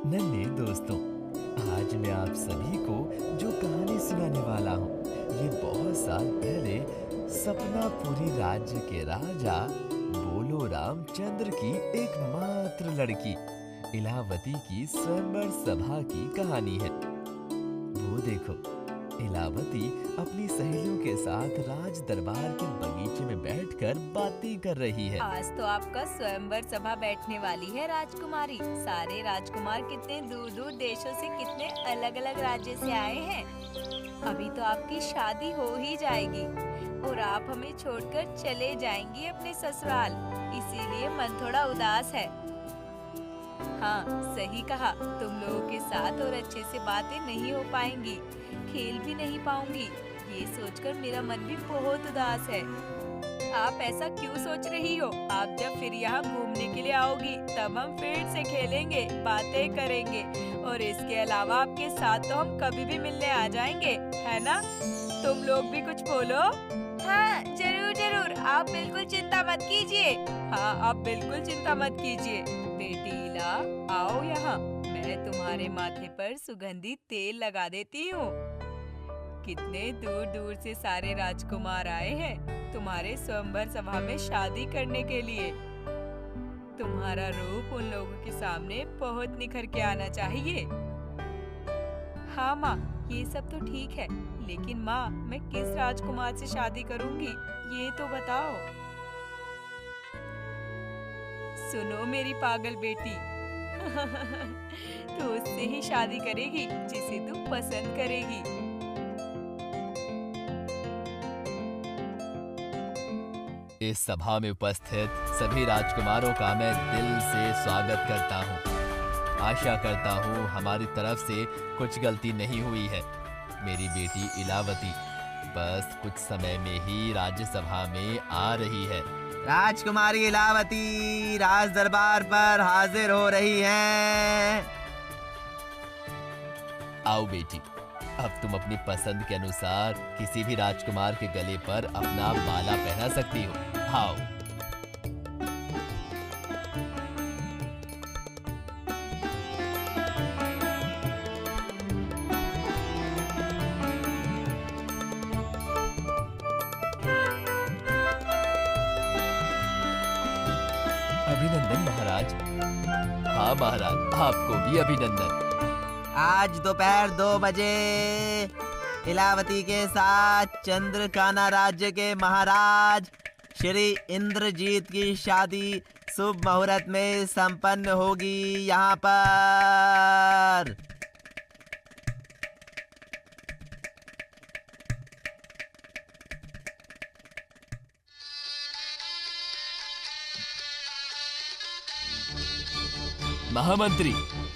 नन्हे दोस्तों, आज मैं आप सभी को जो कहानी सुनाने वाला हूँ, ये बहुत साल पहले सपनापुरी राज्य के राजा बोलो रामचंद्र की एकमात्र लड़की इलावती की स्वयंवर सभा की कहानी है। वो देखो, इलावती अपनी सहेलियों के साथ राज दरबार के बगीचे में बैठकर बातें कर रही है। आज तो आपका स्वयंवर सभा बैठने वाली है राजकुमारी। सारे राजकुमार कितने दूर दूर देशों से, कितने अलग अलग राज्य से आए हैं। अभी तो आपकी शादी हो ही जाएगी और आप हमें छोड़कर चले जाएंगी अपने ससुराल, इसीलिए मन थोड़ा उदास है। हाँ, सही कहा, तुम लोगों के साथ और अच्छे से बातें नहीं हो पाएंगी, खेल भी नहीं पाऊंगी। ये सोचकर मेरा मन भी बहुत उदास है। आप ऐसा क्यों सोच रही हो? आप जब फिर यहाँ घूमने के लिए आओगी तब हम फिर से खेलेंगे, बातें करेंगे और इसके अलावा आपके साथ तो हम कभी भी मिलने आ जाएंगे, है ना? तुम लोग भी कुछ बोलो। हाँ, जरूर जरूर, आप बिल्कुल चिंता मत कीजिए। हाँ, आप बिल्कुल चिंता मत कीजिए। बेटी इला, आओ यहाँ, मैं तुम्हारे माथे पर सुगंधित तेल लगा देती हूँ। कितने दूर दूर से सारे राजकुमार आए हैं तुम्हारे स्वयंवर सभा में शादी करने के लिए। तुम्हारा रूप उन लोगों के सामने बहुत निखर के आना चाहिए। हाँ माँ, ये सब तो ठीक है, लेकिन माँ, मैं किस राजकुमार से शादी करूँगी, ये तो बताओ। सुनो मेरी पागल बेटी, तू उससे ही शादी करेगी जिसे तू पसंद करेगी। इस सभा में उपस्थित सभी राजकुमारों का मैं दिल से स्वागत करता हूँ। आशा करता हूँ हमारी तरफ से कुछ गलती नहीं हुई है। मेरी बेटी इलावती बस कुछ समय में ही राज्यसभा में आ रही है। राजकुमारी इलावती राज दरबार पर हाजिर हो रही हैं। आओ बेटी, अब तुम अपनी पसंद के अनुसार किसी भी राजकुमार के गले पर अपना माला पहना सकती हो। आओ। अभिनंदन महाराज। हाँ महाराज, आपको भी अभिनंदन। आज दोपहर 2 बजे इलावती के साथ चंद्रकाना राज्य के महाराज श्री इंद्रजीत की शादी शुभ मुहूर्त में संपन्न होगी यहाँ पर। महामंत्री,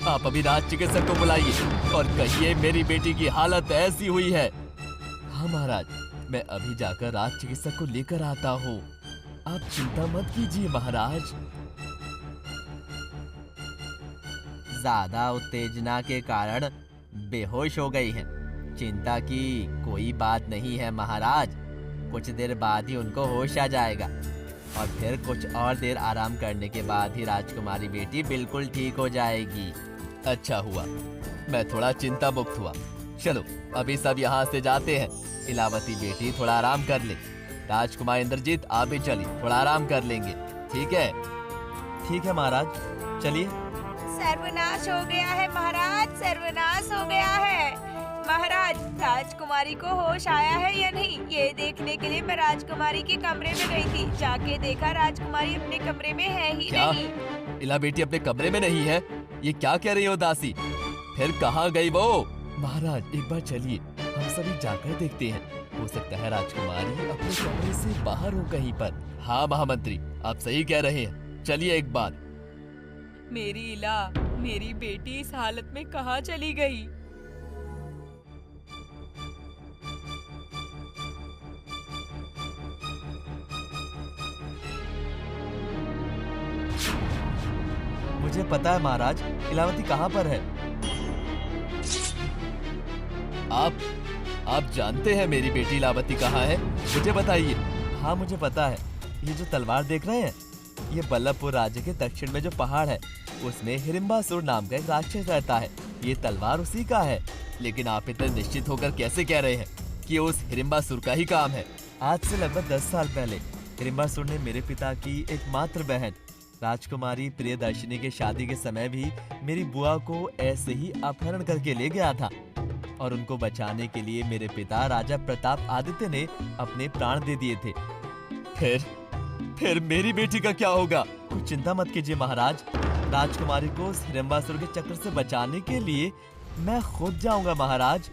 आप अभी राज चिकित्सक को बुलाइए और कहिए मेरी बेटी की हालत ऐसी हुई है। हाँ महाराज, मैं अभी जाकर राज चिकित्सक को लेकर आता हूँ। आप चिंता मत कीजिए महाराज। ज्यादा उत्तेजना के कारण बेहोश हो गई हैं। चिंता की कोई बात नहीं है महाराज, कुछ देर बाद ही उनको होश आ जाएगा और फिर कुछ और देर आराम करने के बाद ही राजकुमारी बेटी बिल्कुल ठीक हो जाएगी। अच्छा हुआ, मैं थोड़ा चिंता मुक्त हुआ। चलो अभी सब यहाँ से जाते हैं। इलावती बेटी थोड़ा आराम कर ले। राजकुमार इंद्रजीत, आप भी चलिए, थोड़ा आराम कर लेंगे, ठीक है? ठीक है महाराज, चलिए। सर्वनाश हो गया है महाराज, सर्वनाश हो गया है। महाराज, राजकुमारी को होश आया है या नहीं, ये देखने के लिए मैं राजकुमारी के कमरे में गई थी। जाके देखा राजकुमारी अपने कमरे में है ही क्या? नहीं। इला बेटी अपने कमरे में नहीं है? ये क्या कह रही हो दासी? फिर कहाँ गई वो? महाराज, एक बार चलिए, हम सभी जाकर देखते हैं। हो सकता है राजकुमारी अपने कमरे से बाहर हो कहीं पर। हाँ महामंत्री, आप सही कह रहे हैं, चलिए एक बार। मेरी इला, मेरी बेटी इस हालत में कहाँ चली गई? मुझे पता है महाराज, इलावती कहाँ पर है। आप जानते हैं मेरी बेटी इलावती कहाँ है? मुझे बताइए। हाँ मुझे पता है, ये जो तलवार देख रहे हैं, ये बल्लभपुर राज्य के दक्षिण में जो पहाड़ है उसमें हिडिंबासुर नाम का एक राक्षस रहता है। ये तलवार उसी का है। लेकिन आप इतने निश्चित होकर कैसे कह रहे हैं कि ये उस हिडिंबासुर का ही काम है? आज से लगभग 10 साल पहले हिडिंबासुर ने मेरे पिता की एकमात्र बहन राजकुमारी प्रियदर्शिनी के शादी के समय भी मेरी बुआ को ऐसे ही अपहरण करके ले गया था और उनको बचाने के लिए मेरे पिता राजा प्रताप आदित्य ने अपने प्राण दे दिए थे। फिर मेरी बेटी का क्या होगा? कुछ चिंता मत कीजिए महाराज। राजकुमारी को उस हिडिंबासुर के चक्र से बचाने के लिए मैं खुद जाऊंगा महाराज।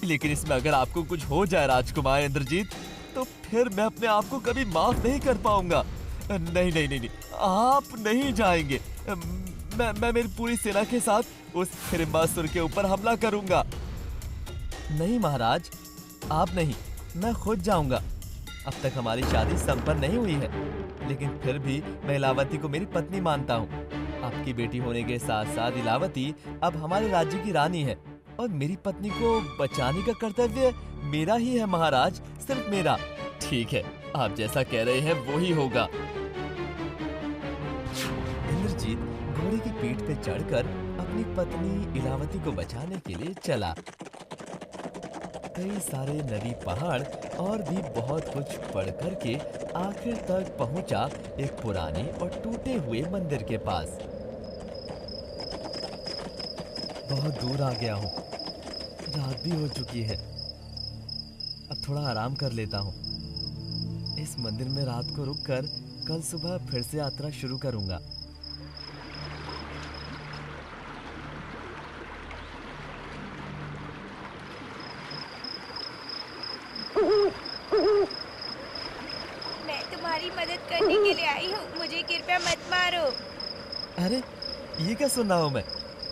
लेकिन इसमें अगर आपको कुछ हो जाए राजकुमार इंद्रजीत, तो फिर मैं अपने आप को कभी माफ नहीं कर पाऊंगा। नहीं नहीं नहीं नहीं, आप नहीं जाएंगे। मैं मेरी पूरी सेना के साथ उस हिडिंबासुर के ऊपर हमला करूंगा। नहीं महाराज, आप नहीं, मैं खुद जाऊंगा। अब तक हमारी शादी संपन्न नहीं हुई है, लेकिन फिर भी मैं इलावती को मेरी पत्नी मानता हूँ। आपकी बेटी होने के साथ साथ इलावती अब हमारे राज्य की रानी है और मेरी पत्नी को बचाने का कर्तव्य मेरा ही है महाराज, सिर्फ मेरा। ठीक है, आप जैसा कह रहे हैं वो ही होगा। इंद्रजीत घोड़े की पीठ पे चढ़कर अपनी पत्नी इलावती को बचाने के लिए चला। कई सारे नदी, पहाड़ और भी बहुत कुछ पढ़ करके आखिर तक पहुंचा एक पुराने और टूटे हुए मंदिर के पास। बहुत दूर आ गया हूँ, रात भी हो चुकी है। अब थोड़ा आराम कर लेता हूँ। इस मंदिर में रात को रुककर कल सुबह फिर से यात्रा शुरू करूंगा। मैं तुम्हारी मदद करने के लिए आई हूँ, मुझे कृपया मत मारो। अरे ये क्या सुन रहा हूँ मैं?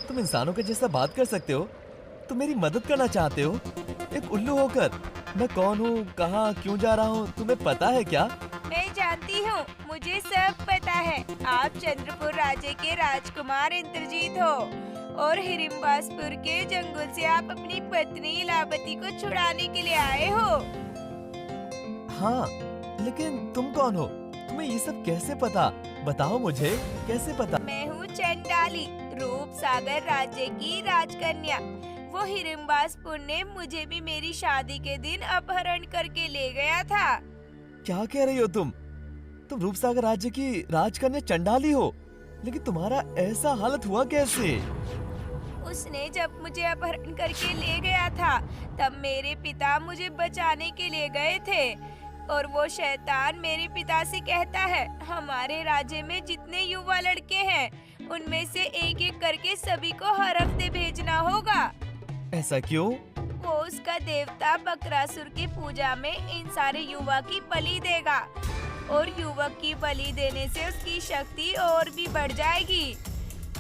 तुम इंसानों के जैसा बात कर सकते हो? तुम मेरी मदद करना चाहते हो एक उल्लू होकर? मैं कौन हूँ, कहाँ, क्यों जा रहा हूँ, तुम्हें पता है क्या? मैं जानती हूँ, मुझे सब पता है। आप चंद्रपुर राज्य के राजकुमार इंद्रजीत हो और हिडिंबासपुर के जंगल से आप अपनी पत्नी इलावती को छुड़ाने के लिए आए हो। हाँ, लेकिन तुम कौन हो? तुम्हें ये सब कैसे पता? बताओ मुझे, कैसे पता? मैं हूँ चंडाली, रूप सागर राज्य की राजकन्या। वो हिडिंबासपुर ने मुझे भी मेरी शादी के दिन अपहरण करके ले गया था। क्या कह रही हो तुम? तुम रूपसागर राज्य की राजकन्या चंडाली हो, लेकिन तुम्हारा ऐसा हालत हुआ कैसे? उसने जब मुझे अपहरण करके ले गया था, तब मेरे पिता मुझे बचाने के लिए गए थे और वो शैतान मेरे पिता से कहता है, हमारे राज्य में जितने युवा लड़के हैं उनमें से एक एक करके सभी को हर हफ्ते भेजना होगा। ऐसा क्यों? वो उसका देवता बकरासुर की पूजा में इन सारे युवा की बलि देगा और युवक की बलि देने से उसकी शक्ति और भी बढ़ जाएगी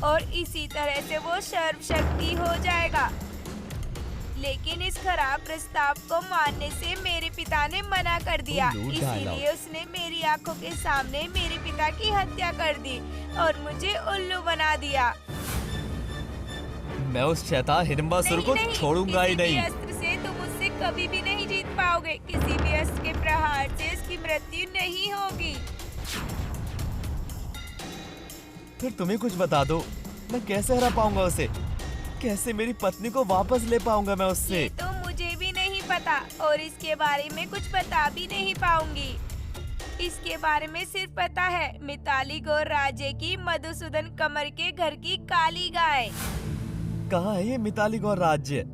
और इसी तरह से वो सर्वशक्ति हो जाएगा। लेकिन इस खराब प्रस्ताव को मानने से मेरे पिता ने मना कर दिया, इसीलिए उसने मेरी आंखों के सामने मेरे पिता की हत्या कर दी और मुझे उल्लू बना दिया। मैं उस शैतान हिडिंबासुर को छोड़ूंगा ही नहीं। किसी भी अस्त्र से तुम उससे कभी भी नहीं जीत पाओगे। किसी भी अस्त्र के प्रहार से इसकी मृत्यु नहीं होगी। फिर तुम्हें कुछ बता दो, मैं कैसे हरा पाऊंगा उसे? कैसे मेरी पत्नी को वापस ले पाऊंगा मैं उससे? ये तो मुझे भी नहीं पता और इसके बारे में कुछ बता भी नहीं पाऊंगी। इसके बारे में सिर्फ पता है मिताली गौर राज्य की मधुसूदन कमर के घर की काली गाय। कहाँ है ये मिताली गौर राज्य?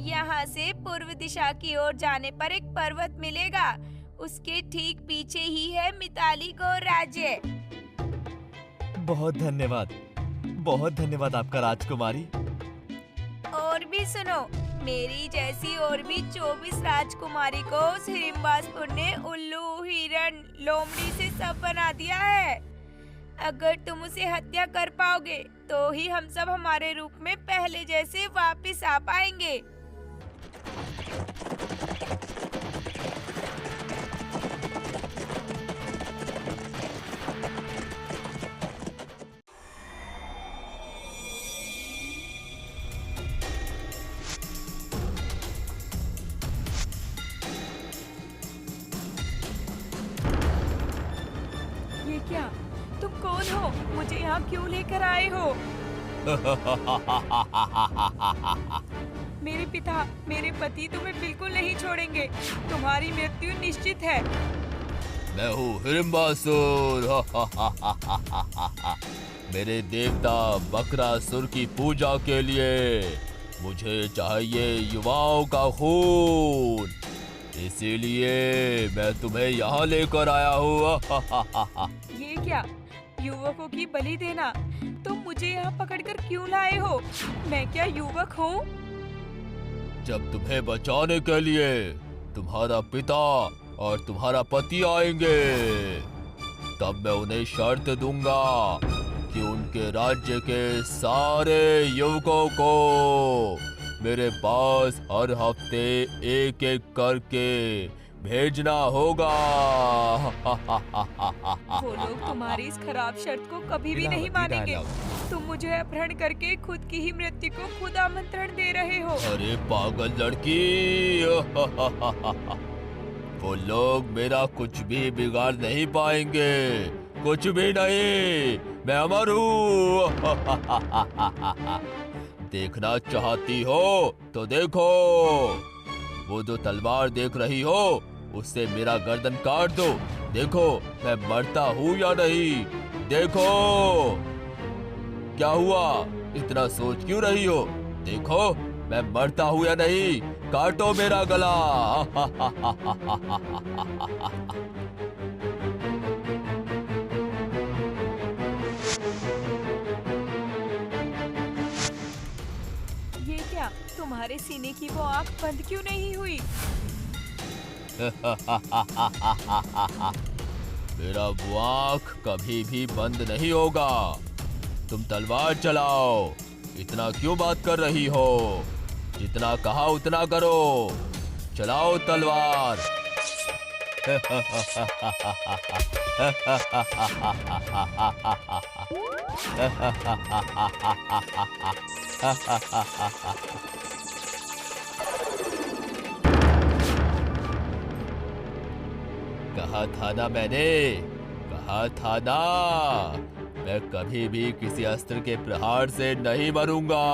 यहाँ से पूर्व दिशा की ओर जाने पर एक पर्वत मिलेगा, उसके ठीक पीछे ही है मिताली गौर राज्य। बहुत धन्यवाद आपका राजकुमारी। और भी सुनो, मेरी जैसी और भी 24 राजकुमारी को उस हिडिंबासपुर ने उल्लू, हिरण, लोमड़ी से सब बना दिया है। अगर तुम उसे हत्या कर पाओगे तो ही हम सब हमारे रूप में पहले जैसे वापस आ पाएंगे। तुम कौन हो? मुझे यहाँ क्यों लेकर आए हो? मेरे पिता, मेरे पति तुम्हें बिल्कुल नहीं छोड़ेंगे। तुम्हारी मृत्यु निश्चित है। मैं हूँ हिडिंबासुर। मेरे देवता बकरासुर की पूजा के लिए मुझे चाहिए युवाओं का खून, इसीलिए मैं तुम्हें यहाँ लेकर आया हूँ। ये क्या, युवकों की बलि देना? तुम मुझे यहाँ पकड़कर क्यों लाए हो? मैं क्या युवक हूँ? जब तुम्हें बचाने के लिए तुम्हारा पिता और तुम्हारा पति आएंगे, तब मैं उन्हें शर्त दूंगा कि उनके राज्य के सारे युवकों को मेरे पास हर हफ्ते एक एक करके भेजना होगा। वो लोग तुम्हारी इस खराब शर्त को कभी भी नहीं मानेंगे। तुम मुझे अपहरण करके खुद की ही मृत्यु को खुद आमंत्रण दे रहे हो। अरे पागल लड़की, वो लोग मेरा कुछ भी बिगाड़ नहीं पाएंगे, कुछ भी नहीं। मैं अमर हूँ। देखना चाहती हो तो देखो, वो जो तलवार देख रही हो उससे मेरा गर्दन काट दो। देखो मैं मरता हूँ या नहीं। देखो क्या हुआ, इतना सोच क्यों रही हो? देखो मैं मरता हूँ या नहीं। काटो मेरा गला। ये क्या, तुम्हारे सीने की वो आँख बंद क्यों नहीं हुई? मेरा वो आँख कभी भी बंद नहीं होगा। तुम तलवार चलाओ। इतना क्यों बात कर रही हो? जितना कहा उतना करो। चलाओ तलवार। कहा था ना मैंने, कहा था ना, मैं कभी भी किसी अस्त्र के प्रहार से नहीं मरूंगा।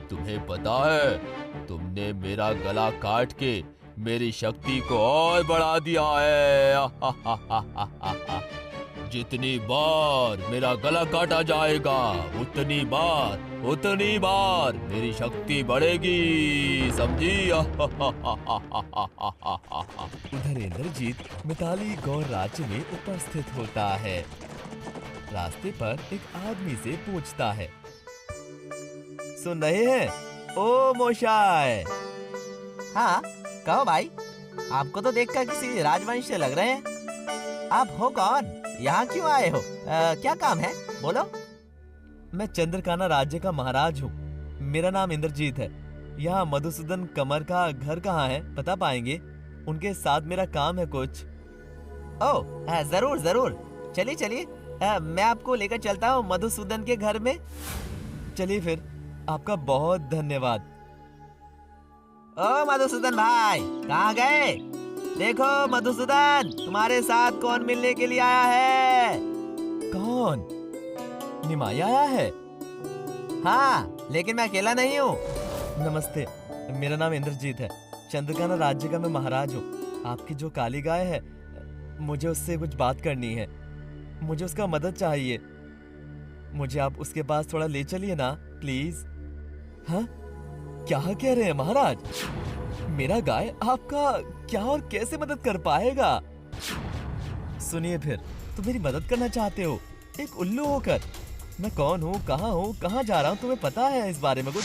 तुम्हें पता है, तुमने मेरा गला काट के मेरी शक्ति को और बढ़ा दिया है। जितनी बार मेरा गला काटा जाएगा, उतनी बार मेरी शक्ति बढ़ेगी, समझी? उधर इंद्रजीत मिताली गौर राज्य में उपस्थित होता है। रास्ते पर एक आदमी से पूछता है, सुन रहे हैं ओ मोशाय? हाँ कहो भाई, आपको तो देखकर किसी राजवंश से लग रहे हैं। आप हो कौन? यहाँ क्यों आए हो? क्या काम है, बोलो। मैं चंद्रकाना राज्य का महाराज हूँ। मेरा नाम इंद्रजीत है। यहाँ मधुसूदन कमर का घर कहाँ है, बता पाएंगे? उनके साथ मेरा काम है कुछ। ओह जरूर जरूर, चलिए चलिए, मैं आपको लेकर चलता हूँ मधुसूदन के घर में। चलिए फिर, आपका बहुत धन्यवाद। ओ मधुसूदन भाई, कहाँ गए? देखो मधुसूदन, तुम्हारे साथ कौन मिलने के लिए आया है? कौन? निमाई आया है? हाँ, लेकिन मैं अकेला नहीं हूँ। नमस्ते, मेरा नाम इंद्रजीत है। चंद्रकाना राज्य का मैं महाराज हूँ। आपकी जो काली गाय है, मुझे उससे कुछ बात करनी है। मुझे उसका मदद चाहिए। मुझे आप उसके पास थोड़ा ले चलिए ना, प्लीज। हाँ, क्या कह रहे हैं महाराज? मेरा गाय आपका क्या और कैसे मदद कर पाएगा? सुनिए फिर, तुम मेरी मदद करना चाहते हो एक उल्लू होकर। मैं कौन हूँ, कहाँ जा रहा हूँ, तुम्हें पता है इस बारे में कुछ?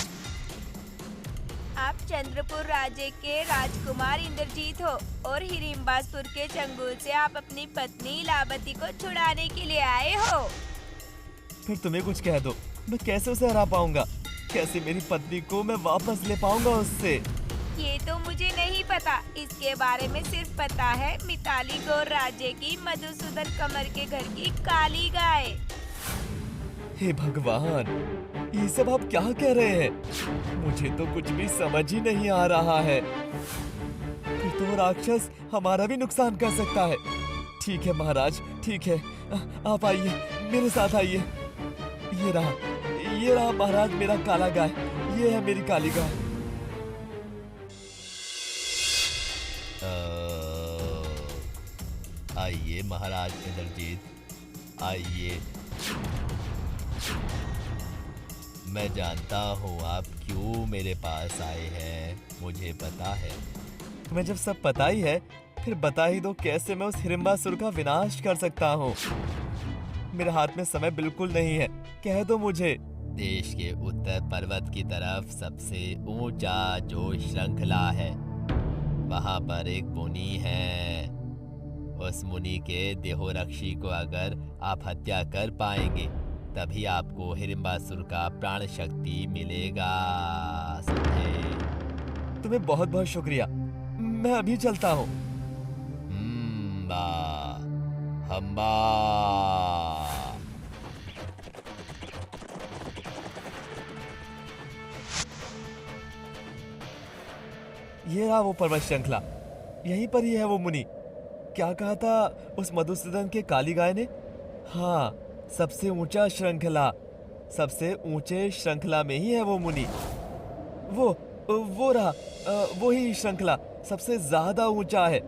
आप चंद्रपुर राज्य के राजकुमार इंद्रजीत हो और हिडिंबासपुर के चंगुल से आप अपनी पत्नी इलावती को छुड़ाने के लिए आए हो। फिर तुम्हें कुछ कह दो, मैं कैसे उसे हरा पाऊंगा? कैसे मेरी पत्नी को मैं वापस ले पाऊंगा उससे? ये तो मुझे नहीं पता। इसके बारे में सिर्फ पता है मिताली गौर राज्य की मधुसूदन कमर के घर की काली गाय। हे भगवान, ये सब आप क्या कह रहे हैं? मुझे तो कुछ भी समझ ही नहीं आ रहा है। फिर तो वो राक्षस हमारा भी नुकसान कर सकता है। ठीक है महाराज, ठीक है। आप आइए, मेरे साथ आइए। ये रहा महाराज मेरा काला गाय। ये है मेरी काली गाय। आइए महाराज इंद्रजीत, आइए। मैं जानता हूँ आप क्यों मेरे पास आए हैं, मुझे पता है। तुम्हें जब सब पता ही है, फिर बता ही दो कैसे मैं उस हिडिंबासुर का विनाश कर सकता हूँ। मेरे हाथ में समय बिल्कुल नहीं है, कह दो मुझे। देश के उत्तर पर्वत की तरफ सबसे ऊंचा जो श्रृंखला है, वहां पर एक मुनि है। उस मुनि के देहोरक्षी को अगर आप हत्या कर पाएंगे, तभी आपको हिडिंबासुर का प्राण शक्ति मिलेगा, समझे? तुम्हें बहुत बहुत शुक्रिया, मैं अभी चलता हूँ। हम्बा हम्बा। ये रहा वो पर्वत श्रृंखला, यहीं पर ही है वो मुनि। क्या कहा था उस मधुसूदन के काली गाय ने? हाँ, सबसे ऊंचा श्रृंखला, सबसे ऊंचे श्रृंखला में ही है वो मुनि। वो रहा, वो ही श्रृंखला सबसे ज्यादा ऊंचा है।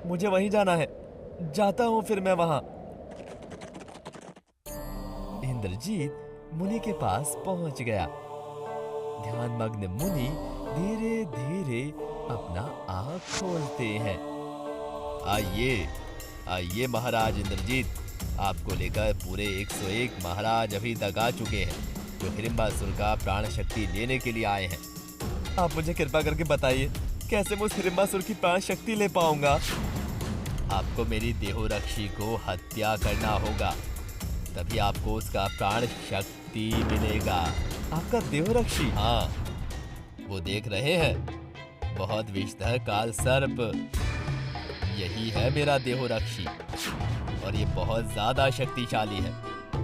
मुझे वहीं जाना है, जाता हूँ फिर मैं वहां। इंद्रजीत मुनि के पास पहुंच गया। ध्यानमग्न मुनि धीरे धीरे अपना आँख खोलते हैं। आइए आइए महाराज इंद्रजीत, आपको लेकर पूरे 101 महाराज अभी तक आ चुके हैं, जो हिडिंबासुर का प्राण शक्ति लेने के लिए आए हैं। आप मुझे कृपा करके बताइए, कैसे मैं उस हिडिंबासुर की प्राण शक्ति ले पाऊंगा? आपको मेरी देहोरक्षी को हत्या करना होगा, तभी आपको उसका प्राण शक्ति मिलेगा। आपका देहोरक्षी? हाँ, वो देख रहे हैं, बहुत विषधर काल सर्प, यही है मेरा देहोरक्षी। और ये बहुत ज्यादा शक्तिशाली है।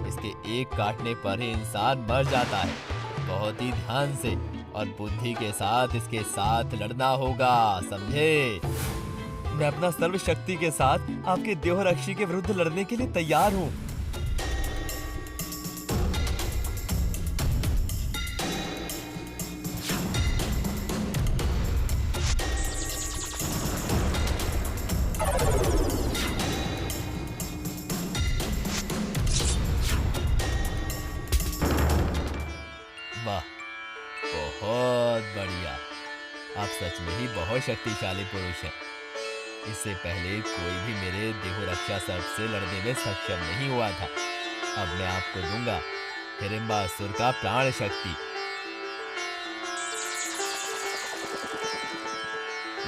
इसके एक काटने पर ही इंसान मर जाता है। बहुत ही ध्यान से और बुद्धि के साथ इसके साथ लड़ना होगा, समझे? मैं अपना सर्व शक्ति के साथ आपके देहोरक्षी के विरुद्ध लड़ने के लिए तैयार हूँ। वाह, बहुत बढ़िया। आप सच में ही बहुत शक्तिशाली पुरुष हैं। इससे पहले कोई भी मेरे देहोरक्षा सर्प से लड़ने में सक्षम नहीं हुआ था। अब मैं आपको दूंगा हिडिंबासुर का प्राण शक्ति।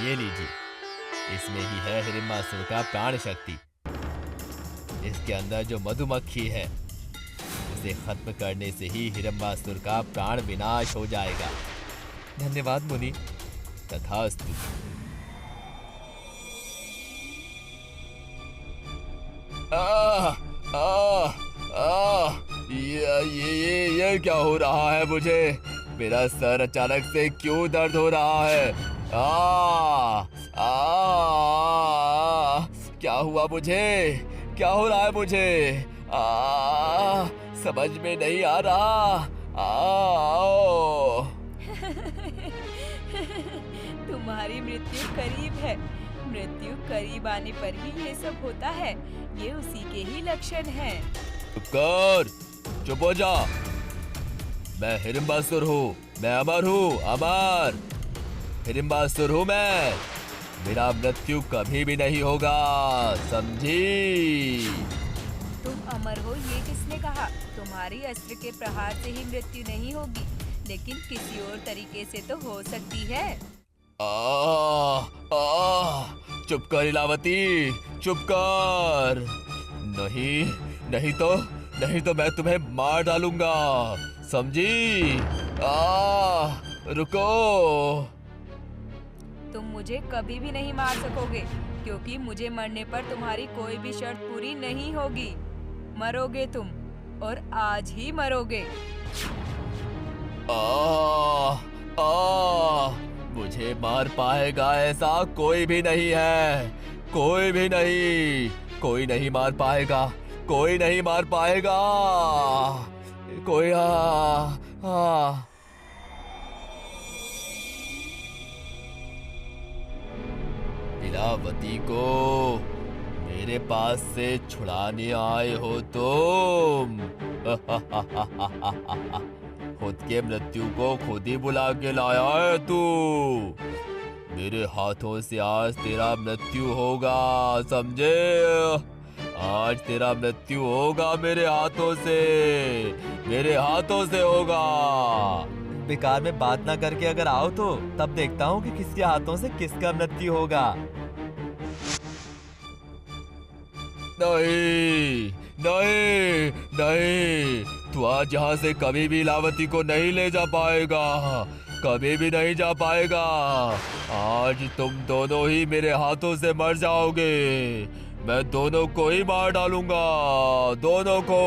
ये लीजिए, इसमें ही है हिडिंबासुर का प्राण शक्ति। इसके अंदर जो मधुमक्खी है, उसे खत्म करने से ही हिडिंबासुर का प्राण विनाश हो जाएगा। धन्यवाद मुनि। तथास्तु। ये क्या हो रहा है मुझे? मेरा सर अचानक से क्यों दर्द हो रहा है? क्या हुआ मुझे? क्या हो रहा है मुझे? समझ में नहीं आ रहा। तुम्हारी मृत्यु करीब है। मृत्यु करीब आने पर ही ये सब होता है। ये उसी के ही लक्षण हैं। चुप कर, चुप हो जा। मैं हिडिंबासुर हूँ, मैं अमर हूँ, अमर हिडिंबासुर हूँ मैं। मेरा मृत्यु कभी भी नहीं होगा, समझी? तुम अमर हो ये किसने कहा? तुम्हारी अस्त्र के प्रहार से ही मृत्यु नहीं होगी, लेकिन किसी और तरीके से तो हो सकती है। चुप कर इलावती, चुप कर। नहीं तो मैं तुम्हें मार डालूंगा, समझी? रुको। तुम मुझे कभी भी नहीं मार सकोगे, क्योंकि मुझे मरने पर तुम्हारी कोई भी शर्त पूरी नहीं होगी। मरोगे तुम, और आज ही मरोगे। मुझे मार पाएगा ऐसा कोई भी नहीं है, कोई भी नहीं। कोई नहीं मार पाएगा, कोई नहीं मार पाएगा। कोई आ। इलावती को मेरे पास से छुड़ाने आए हो तुम। खुद के मृत्यु को खुद ही बुला के लाया है तू। मेरे हाथों से आज तेरा मृत्यु होगा, समझे? आज तेरा मृत्यु होगा मेरे हाथों से, मेरे हाथों से होगा। बेकार में बात ना करके अगर आओ तो तब देखता हूँ कि किसके हाथों से किसका मृत्यु होगा। नहीं नहीं नहीं, तू आज यहाँ से कभी भी इलावती को नहीं ले जा पाएगा, कभी भी नहीं जा पाएगा। आज तुम दोनों ही मेरे हाथों से मर जाओगे। मैं दोनों को ही मार डालूंगा, दोनों को।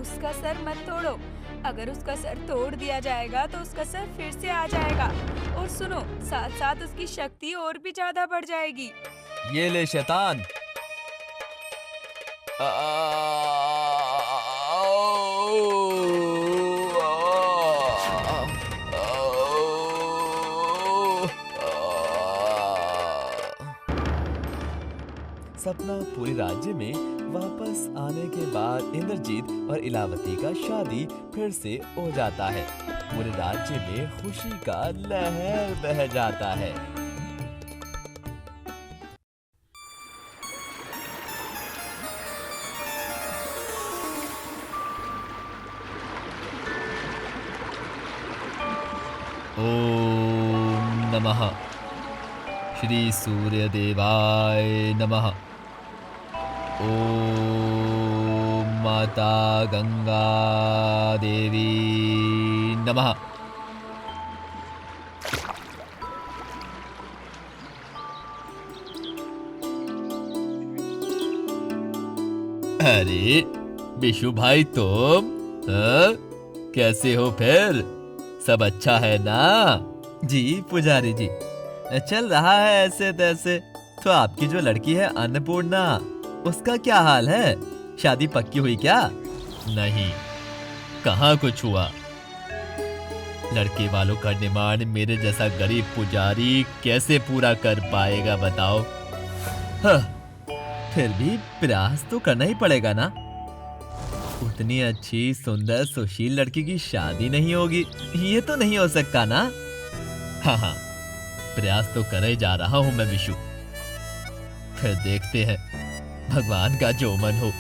उसका सर मत तोड़ो। अगर उसका सर तोड़ दिया जाएगा तो उसका सर फिर से आ जाएगा, और सुनो, साथ साथ उसकी शक्ति और भी ज्यादा बढ़ जाएगी। ये ले शैतान। सपनापुरी राज्य में वापस आने के बाद इंद्रजीत और इलावती का शादी फिर से हो जाता है। पूरे राज्य में खुशी का लहर बह जाता है। ओम नमः श्री सूर्यदेवाय नमः। ओम माता गंगा देवी नमः। अरे बिशु भाई, तुम कैसे हो फिर? सब अच्छा है ना? जी पुजारी जी, चल रहा है ऐसे तैसे। तो आपकी जो लड़की है अन्नपूर्णा, उसका क्या हाल है? शादी पक्की हुई क्या? नहीं, कहाँ कुछ हुआ। लड़के वालों का डिमांड मेरे जैसा गरीब पुजारी कैसे पूरा कर पाएगा बताओ? हाँ, फिर भी प्रयास तो करना ही पड़ेगा ना। उतनी अच्छी सुंदर सुशील लड़की की शादी नहीं होगी, ये तो नहीं हो सकता ना। हाँ हाँ, प्रयास तो करे जा रहा हूँ मैं विशु। फिर देखते हैं, भगवान का जो मन हो।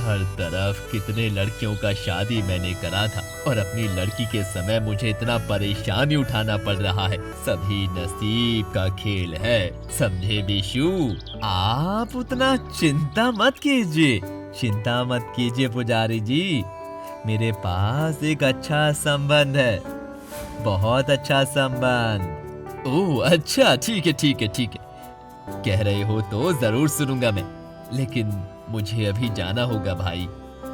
हर तरफ कितने लड़कियों का शादी मैंने करा था, और अपनी लड़की के समय मुझे इतना परेशानी उठाना पड़ रहा है। सभी नसीब का खेल है, समझे विशु? आप उतना चिंता मत कीजिए, चिंता मत कीजिए पुजारी जी। मेरे पास एक अच्छा संबंध है, बहुत अच्छा संबंध। ओह अच्छा, ठीक है ठीक है ठीक है। कह रहे हो तो जरूर सुनूंगा मैं, लेकिन मुझे अभी जाना होगा भाई।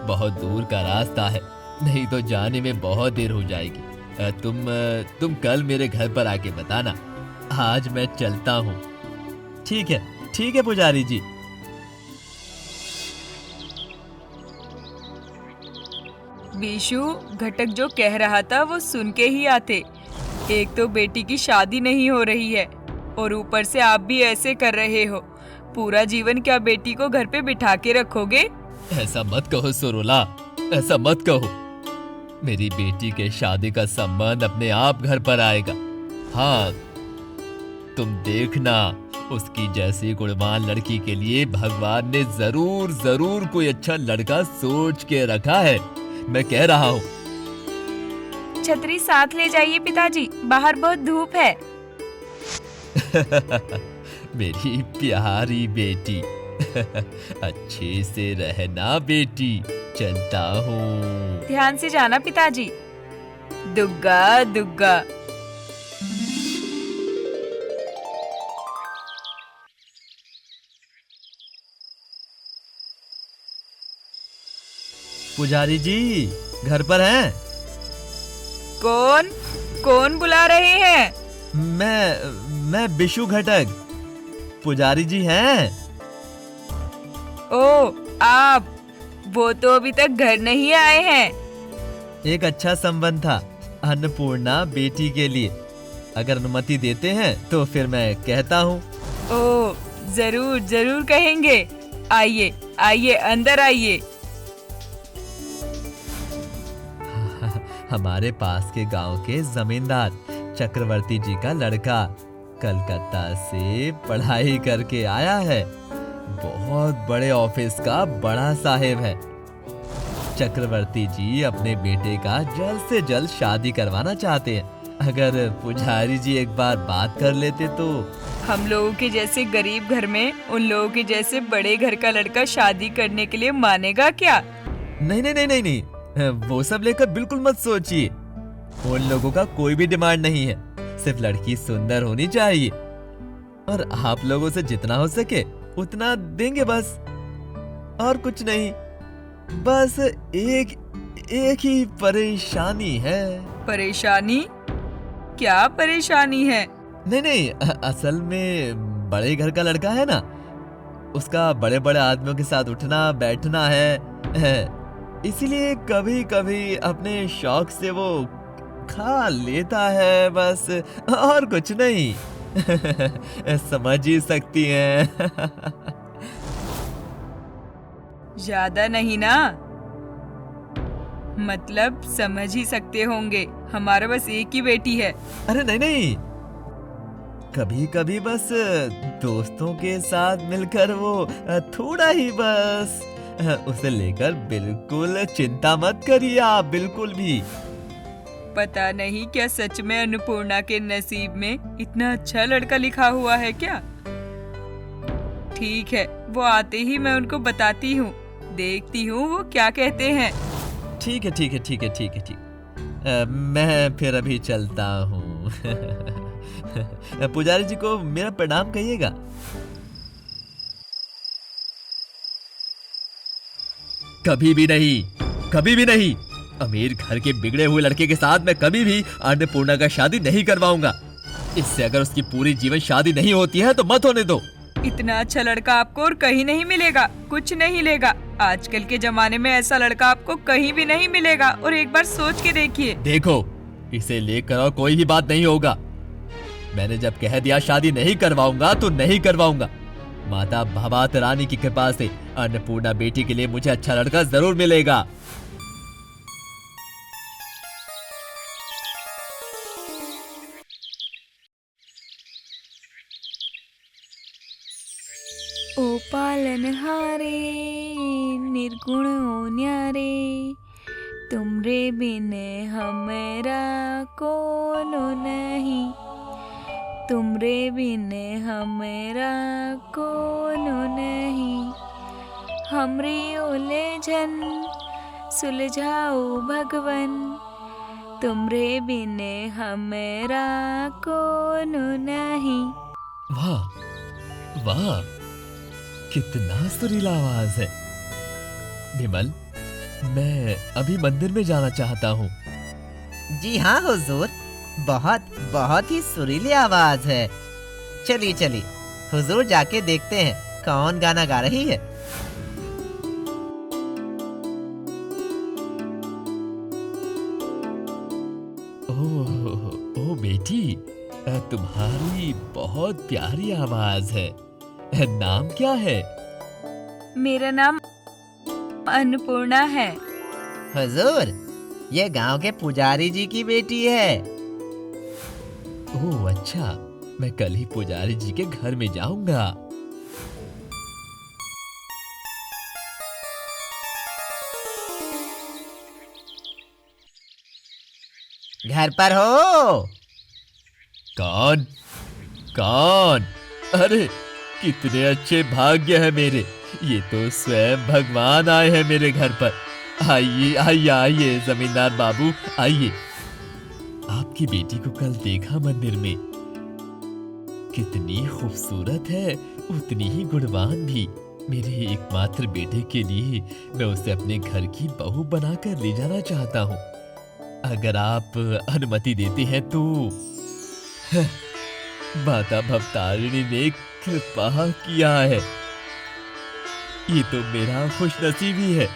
बहुत दूर का रास्ता है, नहीं तो जाने में बहुत देर हो जाएगी। तुम कल मेरे घर पर आके बताना। आज मैं चलता हूँ। ठीक है पुजारी जी। बीशु, घटक जो कह रहा था वो सुन के ही आते। एक तो बेटी की शादी नहीं हो रही है, और ऊपर से आप भी ऐसे कर रहे हो। पूरा जीवन क्या बेटी को घर पे बिठा के रखोगे? ऐसा मत कहो सुरुला, ऐसा मत कहो। मेरी बेटी के शादी का संबंध अपने आप घर पर आएगा। हाँ, तुम देखना, उसकी जैसी गुणवान लड़की के लिए भगवान ने जरूर जरूर कोई अच्छा लड़का सोच के रखा है। मैं कह रहा हूँ। छतरी साथ ले जाइए पिताजी, बाहर बहुत धूप है। मेरी प्यारी बेटी, अच्छे से रहना बेटी, चलता हूँ। ध्यान से जाना पिताजी। दुग्गा दुग्गा। पुजारी जी घर पर हैं? कौन कौन बुला रहे हैं? मैं बिशु घटक। पुजारी जी हैं? ओ, आप। वो तो अभी तक घर नहीं आए हैं। एक अच्छा संबंध था अन्नपूर्णा बेटी के लिए। अगर अनुमति देते हैं तो फिर मैं कहता हूँ। ओ, जरूर जरूर कहेंगे। आइए आइए, अंदर आइए। हमारे पास के गांव के जमींदार चक्रवर्ती जी का लड़का कलकत्ता से पढ़ाई करके आया है। बहुत बड़े ऑफिस का बड़ा साहेब है। चक्रवर्ती जी अपने बेटे का जल्द से जल्द शादी करवाना चाहते हैं। अगर पुजारी जी एक बार बात कर लेते तो। हम लोगों के जैसे गरीब घर में उन लोगों के जैसे बड़े घर का लड़का शादी करने के लिए मानेगा क्या? नहीं नहीं नहीं नहीं नहीं, वो सब लेकर बिल्कुल मत सोचिए। उन लोगों का कोई भी डिमांड नहीं है। सिर्फ लड़की सुंदर होनी चाहिए और आप लोगों से जितना हो सके उतना देंगे बस, और कुछ नहीं। बस एक ही परेशानी है। परेशानी? क्या परेशानी है? नहीं नहीं, असल में बड़े घर का लड़का है ना, उसका बड़े बड़े आदमियों के साथ उठना बैठना है। इसीलिए कभी कभी अपने शौक से वो खा लेता है बस, और कुछ नहीं। समझ ही सकती हैं। ज्यादा नहीं ना? मतलब समझ ही सकते होंगे। हमारा बस एक ही बेटी है। अरे नहीं नहीं, कभी कभी बस दोस्तों के साथ मिलकर वो थोड़ा ही बस, उसे लेकर बिल्कुल चिंता मत करिए आप, बिल्कुल भी। पता नहीं क्या सच में अन्नपूर्णा के नसीब में इतना अच्छा लड़का लिखा हुआ है क्या? ठीक है, वो आते ही मैं उनको बताती हूँ, देखती हूँ वो क्या कहते हैं। ठीक है ठीक है ठीक है ठीक है ठीक। मैं फिर अभी चलता हूँ। पुजारी जी को मेरा प्रणाम कहिएगा। कभी भी नहीं, कभी भी नहीं। अमीर घर के बिगड़े हुए लड़के के साथ मैं कभी भी अन्नपूर्णा का शादी नहीं करवाऊंगा। इससे अगर उसकी पूरी जीवन शादी नहीं होती है तो मत होने दो। इतना अच्छा लड़का आपको और कहीं नहीं मिलेगा, कुछ नहीं लेगा। आजकल के जमाने में ऐसा लड़का आपको कहीं भी नहीं मिलेगा, और एक बार सोच के देखिए। देखो, इसे लेकर और कोई भी बात नहीं होगा। मैंने जब कह दिया शादी नहीं करवाऊंगा तो नहीं करवाऊंगा। माता भवात रानी की कृपा से अन्नपूर्णा बेटी के लिए मुझे अच्छा लड़का जरूर मिलेगा। ओ पालनहारे निर्गुण ओ न्यारे, तुमरे बिन हमरा कोनो नहीं, तुमरे बिन हमरा कोनो नहीं। हमरी उलझन सुलझाओ भगवन, तुमरे बिन हमरा कोनो नहीं। वाह वाह, कितना सुरीला आवाज है। विमल, मैं अभी मंदिर में जाना चाहता हूँ। जी हाँ हुजूर, बहुत ही सुरीली आवाज है। चलिए चलिए हुजूर, जाके देखते हैं कौन गाना गा रही है। ओह बेटी, तुम्हारी बहुत प्यारी आवाज है। नाम क्या है? मेरा नाम अन्नपूर्णा है। हुजूर, ये गांव के पुजारी जी की बेटी है। ओह अच्छा, मैं कल ही पुजारी जी के घर में जाऊंगा। घर पर हो? कौन कौन? अरे कितने अच्छे भाग्य है मेरे, ये तो स्वयं भगवान आए हैं मेरे घर पर। आइए आइए आइए जमींदार बाबू, आइए। आपकी बेटी को कल देखा मंदिर में, कितनी खूबसूरत है, उतनी ही गुणवान भी। मेरे एकमात्र बेटे के लिए मैं उसे अपने घर की बहू बनाकर ले जाना चाहता हूँ। अगर आप अनुमति देते हैं तो माता भवतारिणी ने कृपा किया है। ये तो मेरा खुशनसीबी है,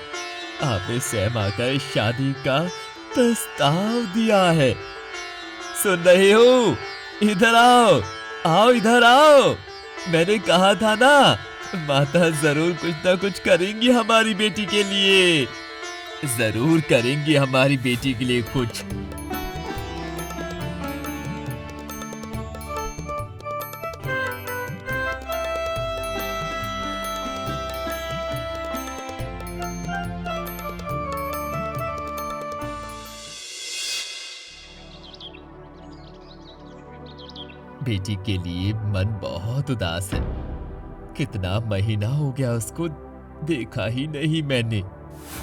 आपने स्वयं आकर शादी का प्रस्ताव दिया है। सुन रहे हो? इधर आओ, आओ इधर आओ। मैंने कहा था ना, माता जरूर कुछ ना कुछ करेंगी हमारी बेटी के लिए, जरूर करेंगी हमारी बेटी के लिए कुछ। बेटी के लिए मन बहुत उदास है। कितना महीना हो गया उसको देखा ही नहीं मैंने।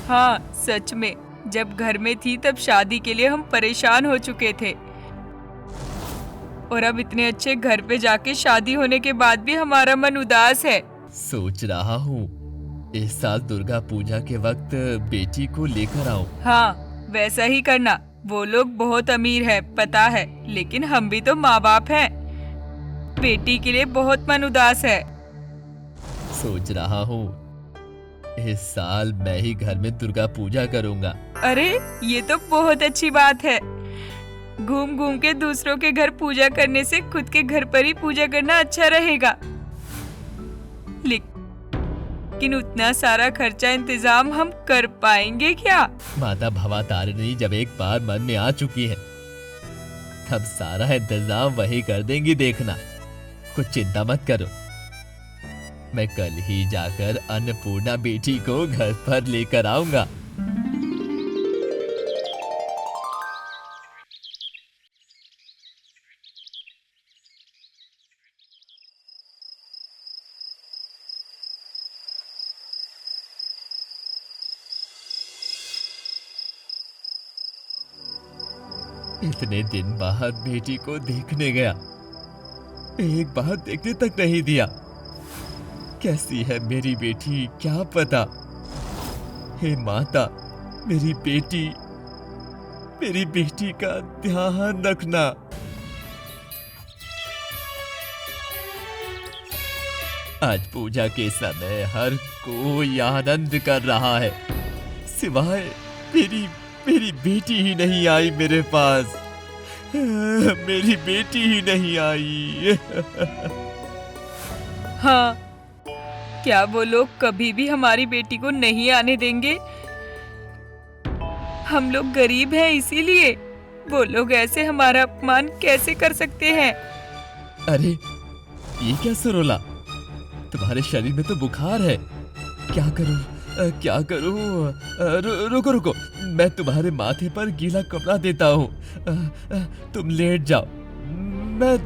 हाँ सच में, जब घर में थी तब शादी के लिए हम परेशान हो चुके थे, और अब इतने अच्छे घर पे जाके शादी होने के बाद भी हमारा मन उदास है। सोच रहा हूँ इस साल दुर्गा पूजा के वक्त बेटी को लेकर आऊं। हाँ वैसा ही करना। वो लोग बहुत अमीर है पता है, लेकिन हम भी तो माँ बाप हैं। बेटी के लिए बहुत मन उदास है। सोच रहा हूँ इस साल मैं ही घर में दुर्गा पूजा करूँगा। अरे ये तो बहुत अच्छी बात है। घूम घूम के दूसरों के घर पूजा करने से खुद के घर पर ही पूजा करना अच्छा रहेगा। लेकिन उतना सारा खर्चा इंतजाम हम कर पाएंगे क्या? माता भवतारिणी जब एक बार मन में आ चुकी है तब सारा इंतजाम वही कर देंगी, देखना। कुछ चिंता मत करो, मैं कल ही जाकर अन्नपूर्णा बेटी को घर पर लेकर आऊंगा। इतने दिन बाद बेटी को देखने गया, एक बार देखने तक नहीं दिया। कैसी है मेरी बेटी क्या पता। हे माता, मेरी बेटी का ध्यान रखना। आज पूजा के समय हर कोई आनंद कर रहा है, सिवाय मेरी बेटी ही नहीं आई मेरे पास। मेरी बेटी ही नहीं आई। हाँ, क्या वो लोग कभी भी हमारी बेटी को नहीं आने देंगे? हम लोग गरीब हैं, इसीलिए वो लोग ऐसे हमारा अपमान कैसे कर सकते हैं? अरे ये क्या सुरोला, तुम्हारे शरीर में तो बुखार है। क्या करूं? रुको, मैं तुम्हारे माथे पर गीला कपड़ा देता हूँ। तुम लेट जाओ, मैं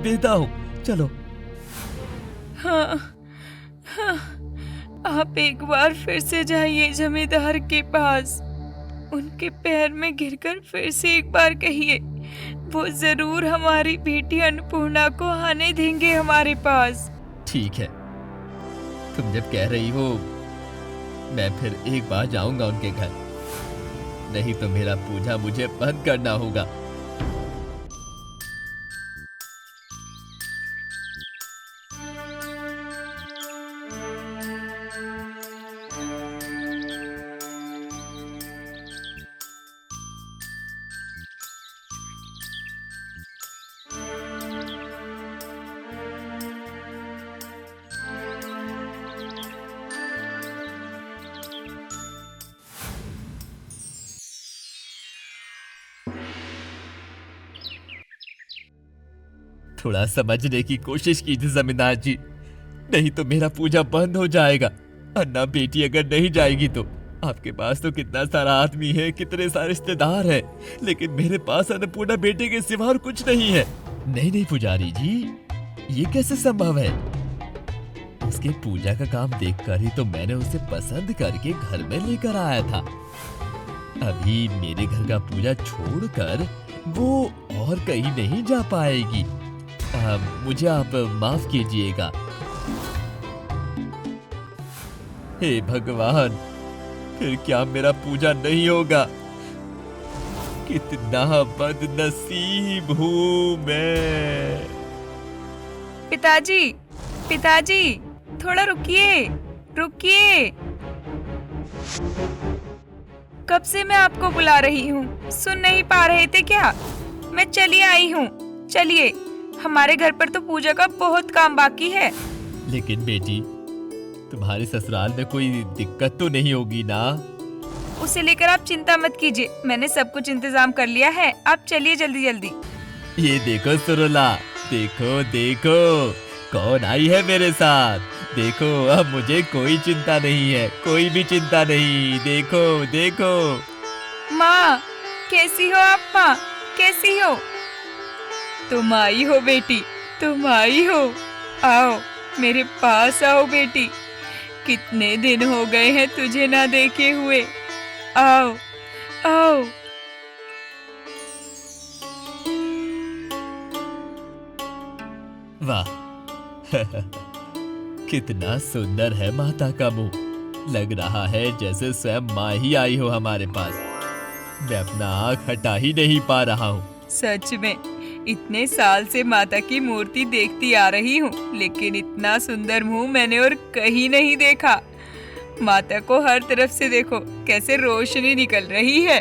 देता हूँ, चलो। हाँ, आप एक बार फिर से जाइए जमींदार के पास, उनके पैर में गिरकर फिर से एक बार कहिए, वो जरूर हमारी बेटी अन्नपूर्णा को आने देंगे हमारे पास। ठीक है, तुम जब कह रही हो मैं फिर एक बार जाऊंगा उनके घर, नहीं तो मेरा पूजा मुझे बंद करना होगा। थोड़ा समझने की कोशिश कीजिए जमींदार जी, नहीं तो मेरा पूजा बंद हो जाएगा। अन्ना बेटी अगर नहीं जाएगी तो आपके पास तो कितना सारा आदमी है, कितने सारे रिश्तेदार हैं, लेकिन मेरे पास अन्नपूर्णा बेटे के सिवा और कुछ नहीं है। नहीं पुजारी जी, ये कैसे संभव है? उसके पूजा का काम देखकर ही तो मैंने उसे पसंद करके घर में लेकर आया था। अभी मेरे घर का पूजा छोड़कर वो और कहीं नहीं जा पाएगी। मुझे आप माफ कीजिएगा। हे भगवान, फिर क्या मेरा पूजा नहीं होगा? कितना बदनसीब हूँ मैं। पिताजी, पिताजी, थोड़ा रुकिए, रुकिए। कब से मैं आपको बुला रही हूँ, सुन नहीं पा रहे थे क्या? मैं चली आई हूँ, चलिए। हमारे घर पर तो पूजा का बहुत काम बाकी है। लेकिन बेटी, तुम्हारे ससुराल में कोई दिक्कत तो नहीं होगी ना? उसे लेकर आप चिंता मत कीजिए, मैंने सब कुछ इंतजाम कर लिया है। आप चलिए जल्दी जल्दी। ये देखो सुरुला, देखो देखो कौन आई है मेरे साथ। देखो, अब मुझे कोई चिंता नहीं है, कोई भी चिंता नहीं। देखो देखो। माँ, कैसी हो आप? माँ, कैसी हो? तुम आई हो बेटी, तुम आई हो। आओ, मेरे पास आओ बेटी। कितने दिन हो गए हैं तुझे ना देखे हुए। आओ, आओ। वाह कितना सुंदर है माता का मुंह। लग रहा है जैसे स्वयं माँ ही आई हो हमारे पास। मैं अपना आँख हटा ही नहीं पा रहा हूँ। सच में इतने साल से माता की मूर्ति देखती आ रही हूँ, लेकिन इतना सुंदर मुंह मैंने और कहीं नहीं देखा। माता को हर तरफ से देखो, कैसे रोशनी निकल रही है।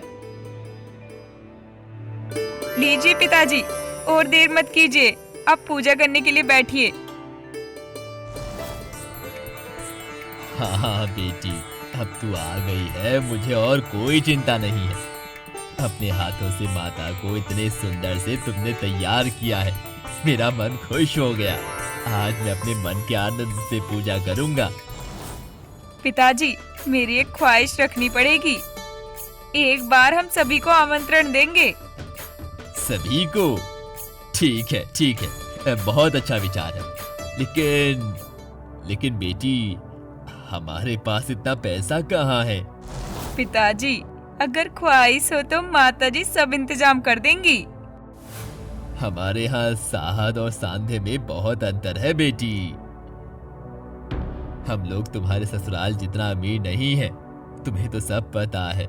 लीजिए पिताजी, और देर मत कीजिए, अब पूजा करने के लिए बैठिए। हाँ बेटी, अब तू आ गई है, मुझे और कोई चिंता नहीं है। अपने हाथों से माता को इतने सुंदर से तुमने तैयार किया है, मेरा मन खुश हो गया। आज मैं अपने मन के आनंद से पूजा करूंगा। पिताजी, मेरी एक ख्वाहिश रखनी पड़ेगी। एक बार हम सभी को आमंत्रण देंगे। सभी को? ठीक है ठीक है, बहुत अच्छा विचार है। लेकिन बेटी, हमारे पास इतना पैसा कहाँ है? पिताजी, अगर ख्वाहिश हो तो माताजी सब इंतजाम कर देंगी। हमारे यहाँ साहद और सांधे में बहुत अंतर है बेटी। हम लोग तुम्हारे ससुराल जितना अमीर नहीं है, तुम्हें तो सब पता है।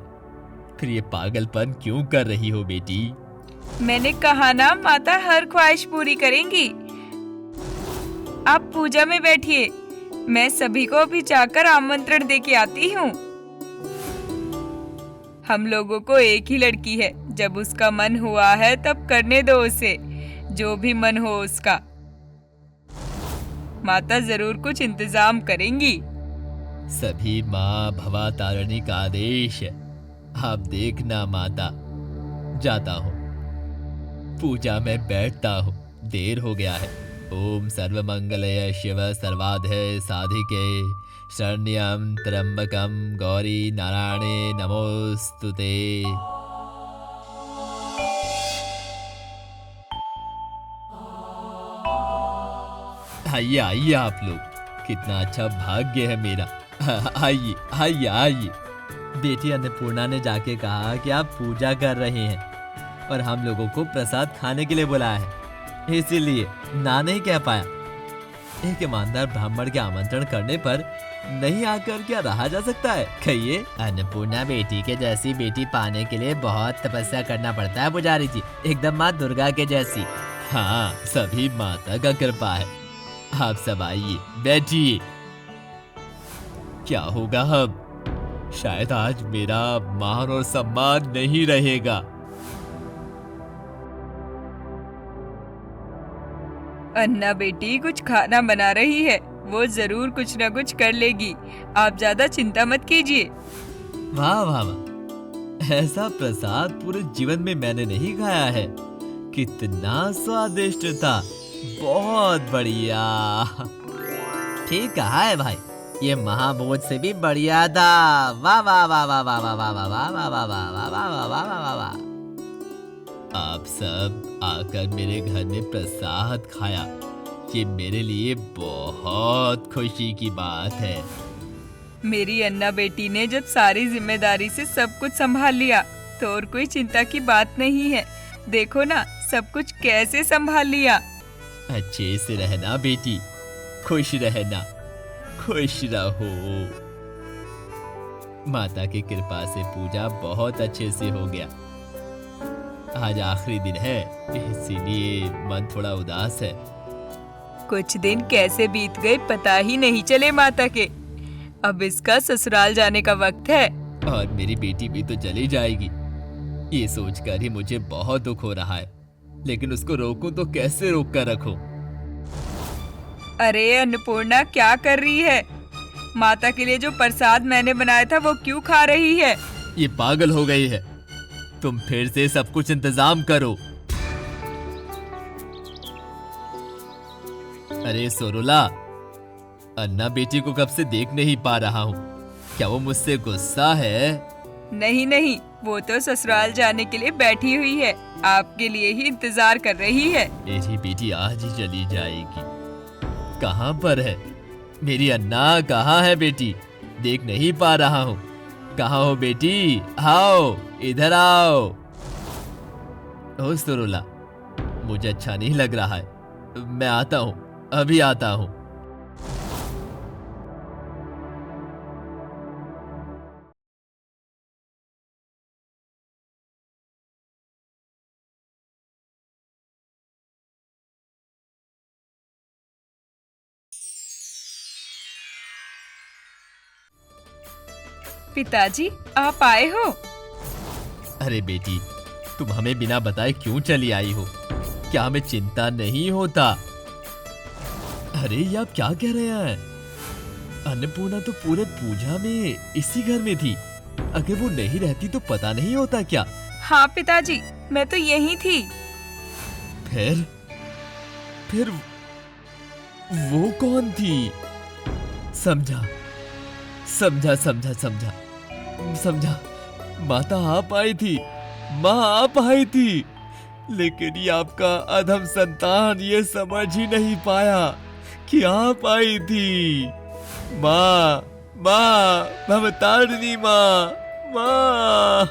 फिर ये पागलपन क्यों कर रही हो बेटी? मैंने कहा ना, माता हर ख्वाहिश पूरी करेंगी। आप पूजा में बैठिए, मैं सभी को अभी जाकर आमंत्रण दे के आती हूँ। हम लोगों को एक ही लड़की है, जब उसका मन हुआ है तब करने दो उसे, जो भी मन हो उसका। माता जरूर कुछ इंतजाम करेंगी। सभी माँ भवा तारिणी का आदेश है। आप देखना माता, जाता हूँ, पूजा में बैठता हूँ, देर हो गया है। ओम सर्वमंगलय शिव सर्वाधय साधिके शरण्यं त्र्यंबकं गौरी नारायणे नमोस्तुते। आइए आइए आप लोग, कितना अच्छा भाग्य है मेरा। आइए आइए आइए। बेटी अन्नपूर्णा ने जाके कहा कि आप पूजा कर रहे हैं और हम लोगों को प्रसाद खाने के लिए बुलाया है, इसीलिए ना नहीं कह पाया। एक ईमानदार ब्राह्मण के आमंत्रण करने पर नहीं आकर क्या रहा जा सकता है? कहिए। अन्नपूर्णा बेटी के जैसी बेटी पाने के लिए बहुत तपस्या करना पड़ता है पुजारी जी, एकदम माँ दुर्गा के जैसी। हाँ, सभी माता का कृपा है। आप सब आइए, बैठिए। क्या होगा अब? शायद आज मेरा मान और सम्मान नहीं रहेगा। अन्ना बेटी कुछ खाना बना रही है, वो जरूर कुछ न कुछ कर लेगी। आप ज्यादा चिंता मत कीजिए। वाह वाह वाह, ऐसा प्रसाद पूरे जीवन में मैंने नहीं खाया है। कितना स्वादिष्ट था, बहुत बढ़िया। ठीक कहा है भाई, ये महाभोज से भी बढ़िया था। वाह वाह वाह वाह वाह वाह वाह वाह वाह वाह वाह वाह वाह वाह वाह वाह वाह वाह। आप सब आकर मेरे घर में प्रसाद खाया, ये मेरे लिए बहुत खुशी की बात है। मेरी अन्ना बेटी ने जब सारी जिम्मेदारी से सब कुछ संभाल लिया तो और कोई चिंता की बात नहीं है। देखो ना, सब कुछ कैसे संभाल लिया। अच्छे से रहना बेटी, खुश रहना, खुश रहो। माता की कृपा से पूजा बहुत अच्छे से हो गया। आज आखिरी दिन है, इसीलिए मन थोड़ा उदास है। कुछ दिन कैसे बीत गए पता ही नहीं चले माता के। अब इसका ससुराल जाने का वक्त है। और मेरी बेटी भी तो चली जाएगी। ये सोचकर ही मुझे बहुत दुख हो रहा है, लेकिन उसको रोकूं तो कैसे रोक कर रखूं? अरे अन्नपूर्णा, क्या कर रही है? माता के लिए जो प्रसाद मैंने बनाया था वो क्यों खा रही है? ये पागल हो गई है। तुम फिर से सब कुछ इंतजाम करो। अरे सोरुला, अन्ना बेटी को कब से देख नहीं पा रहा हूँ। क्या वो मुझसे गुस्सा है? नहीं नहीं, वो तो ससुराल जाने के लिए बैठी हुई है, आपके लिए ही इंतजार कर रही है। मेरी बेटी आज ही चली जाएगी। कहाँ पर है मेरी अन्ना? कहाँ है बेटी? देख नहीं पा रहा हूँ। कहाँ हो बेटी? आओ, इधर आओ। ओ सुरुला, मुझे अच्छा नहीं लग रहा है। मैं आता हूँ, अभी आता हूँ। पिताजी, आप आए हो? अरे बेटी, तुम हमें बिना बताए क्यों चली आई हो? क्या हमें चिंता नहीं होता? अरे ये आप क्या कह रहे हैं? अन्नपूर्णा तो पूरे पूजा में इसी घर में थी। अगर वो नहीं रहती तो पता नहीं होता क्या? हाँ पिताजी, मैं तो यही थी। फिर वो कौन थी? समझा समझा समझा समझा समझा। माता आप आई थी, माँ आप आई थी, लेकिन ये आपका अधम संतान ये समझ ही नहीं पाया कि आप आई थी। माँ, माँ, भवतारिणी माँ, माँ।